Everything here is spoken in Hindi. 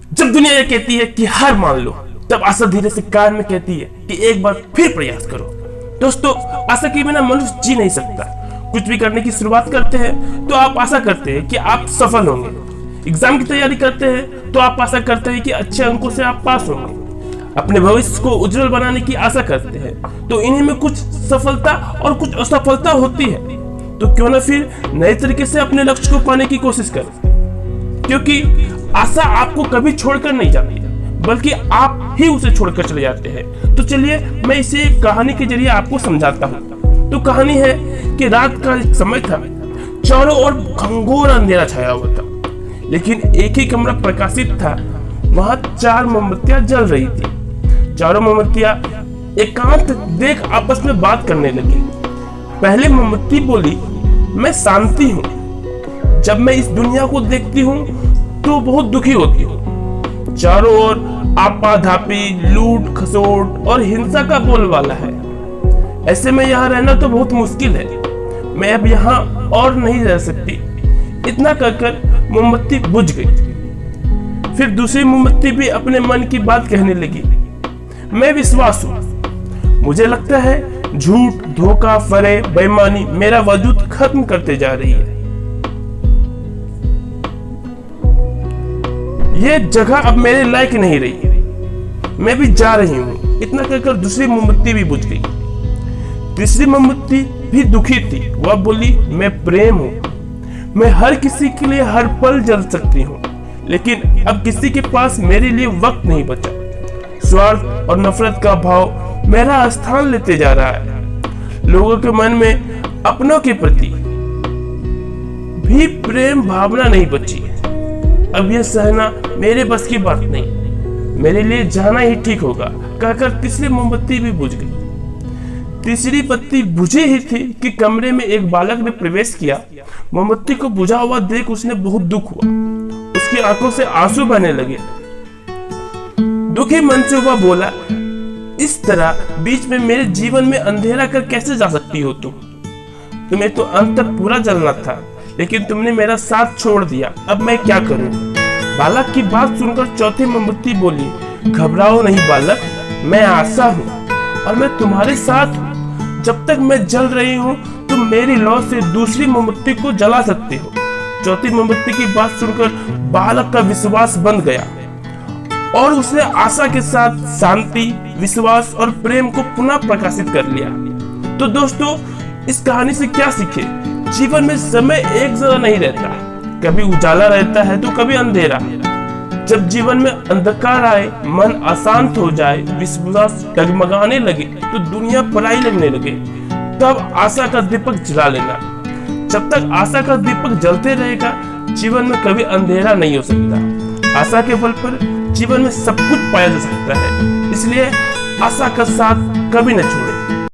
जब दुनिया ये कहती है कि हार मान लो, तब आशा धीरे से कान में कहती है कि एक बार फिर प्रयास करो। दोस्तों, आशा के बिना मनुष्य जी नहीं सकता। कुछ भी करने की शुरुआत करते हैं तो आप आशा करते हैं कि आप सफल होंगे। एग्जाम की तैयारी करते हैं तो आप आशा करते हैं कि अच्छे अंकों से आप पास होंगे। अपने भविष्य को उज्जवल बनाने की आशा करते हैं तो इन्हीं में कुछ सफलता और कुछ असफलता होती है। तो क्यों ना फिर नए तरीके से अपने लक्ष्य को पाने की कोशिश करें, क्योंकि आशा आपको कभी छोड़कर नहीं जाती, बल्कि आप ही उसे छोड़कर चले जाते हैं। तो चलिए मैं इसे एक कहानी के जरिए आपको समझाता हूँ। तो कहानी है कि रात का एक समय था, चारों ओर घंघोर अंधेरा छाया हुआ था, लेकिन एक ही कमरा प्रकाशित था। वहां 4 मोमबत्तियां जल रही थी। चारों मोमबत्तियां एकांत देख आपस में बात करने लगी। पहली मोमबत्ती बोली, मैं शांति हूँ। जब मैं इस दुनिया को देखती हूँ तो बहुत दुखी होती हूँ। चारों ओर आपाधापी, लूट खसोट और हिंसा का बोलबाला है। ऐसे में यहाँ रहना तो बहुत मुश्किल है। मैं अब यहाँ और नहीं रह सकती। इतना कहकर मोमबत्ती बुझ गई। फिर दूसरी मोमबत्ती भी अपने मन की बात कहने लगी। मैं विश्वास हूँ। मुझे लगता है झूठ, धोखा, फरेब, बेईमानी मेरा वजूद खत्म करते जा रही है। ये जगह अब मेरे लायक नहीं रही। मैं भी जा रही हूँ। इतना कहकर दूसरी मोमबत्ती भी बुझ गई। तीसरी मोमबत्ती भी दुखी थी। वह बोली, मैं प्रेम हूँ। मैं हर किसी के लिए हर पल जल सकती हूँ, लेकिन अब किसी के पास मेरे लिए वक्त नहीं बचा। स्वार्थ और नफरत का भाव मेरा स्थान लेते जा रहा है। लोगों के मन में अपनों के प्रति भी प्रेम भावना नहीं बची है। अब यह सहना मेरे बस की बात नहीं। मेरे लिए जाना ही ठीक होगा, कहकर तीसरी मोमबत्ती भी बुझ गई। तीसरी बत्ती बुझी ही थी कि कमरे में एक बालक ने प्रवेश किया। मोमबत्ती को बुझा हुआ देख उसने बहुत दुख हुआ। उसकी आंखों से आंसू बहने लगे। दुखी मन से वह बोला, इस तरह बीच में मेरे जीवन में अंधेरा कर कैसे जा सकती हो तुम? तुम्हें तो अंत तक पूरा जलना था, लेकिन तुमने मेरा साथ छोड़ दिया। अब मैं क्या करूं? बालक की बात सुनकर चौथी मोमबत्ती बोली, घबराओ नहीं बालक, मैं आशा हूं और मैं तुम्हारे साथ हूं। जब तक मैं जल रही हूं, तुम मेरी लौ से दूसरी मोमबत्ती को जला सकते हो। चौथी मोमबत्ती की बात सुनकर बालक का विश्वास बंध गया और उसने आशा के साथ शांति, विश्वास और प्रेम को पुनः प्रकाशित कर लिया। तो दोस्तों, इस कहानी से क्या सीखे? जीवन में समय एक जैसा नहीं रहता। कभी उजाला रहता है तो कभी अंधेरा। जब जीवन में अंधकार आए, मन अशांत हो जाए, विश्वास डगमगाने लगे तो दुनिया पराई लगने लगे, तब आशा का दीपक जला लेना। जब तक आशा का दीपक जलते रहेगा, जीवन में कभी अंधेरा नहीं हो सकता। आशा के बल पर जीवन में सब कुछ पाया जा सकता है। इसलिए आशा का साथ कभी न छोड़ें।